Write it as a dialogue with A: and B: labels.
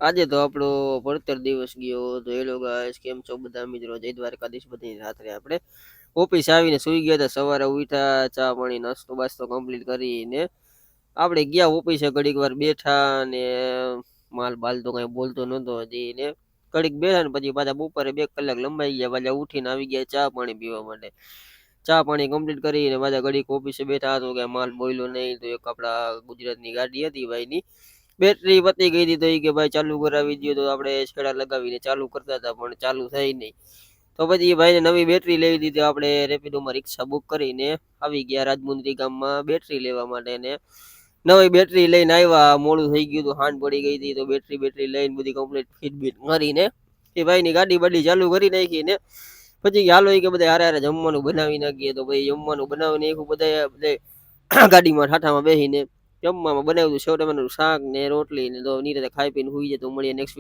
A: આજે તો આપણો ભણતર દિવસ ગયો તો હેલો ગાઈસ કેમ છો બધા મિત્રો જય દ્વારકાધીશ બધી રાત્રે આપણે ઓફિસ આવીને સુઈ ગયા હતા સવારે ઉઠ્યા ચા પાણી નાસ્તો બાસ્તો કમ્પ્લીટ કરીને આપણે ગયા ઓફિસે ઘડીક વાર બેઠા ને માલ બાલ તો કઈ બોલતો નતો હજી ને ઘડીક બેઠા ને પછી પાછા બપોરે 2 કલાક લંબાઈ ગયા પાછા ઉઠીને આવી ગયા ચા પાણી પીવા માટે ચા પાણી કમ્પ્લીટ કરીને પાછા ઘડીક ઓફિસે બેઠા તો કે માલ બોલ્યો નહીં તો એક આપણા ગુજરાતની ગાડી હતી ભાઈની બેટરી પતી ગઈ હતી તો એ કે ભાઈ ચાલુ કરાવી દો તો આપણે છેડા લગાવીને ચાલુ કરતા હતા પણ ચાલુ થઈ નહીં તો પછી એ ભાઈને નવી બેટરી લેવી દીધી આપણે રેપિડોમાં રિક્ષા બુક કરીને આવી ગયા રાજમુંદ્રી ગામમાં બેટરી લેવા માટે ને નવી બેટરી લઈને આવ્યા મોડું થઈ ગયું તો હાંડ પડી ગઈ હતી તો બેટરી લઈને બધી કમ્પ્લીટ ફીટ બીટ કરીને એ ભાઈની ગાડી બાડી ચાલુ કરી નાખી ને પછી હાલો કે બધા હારે હારે જમવાનું બનાવી નાખીએ તો ભાઈ જમવાનું બનાવી નાખ્યું બધા ગાડીમાં ઠાઠામાં બેસીને જમવામાં બનાવ્યું સેવ ટમેટાનું શાક ને રોટલી ને તો ની રીતે ખાઈ પીને હુઈ જાય તો મળીએ નેક્સ્ટ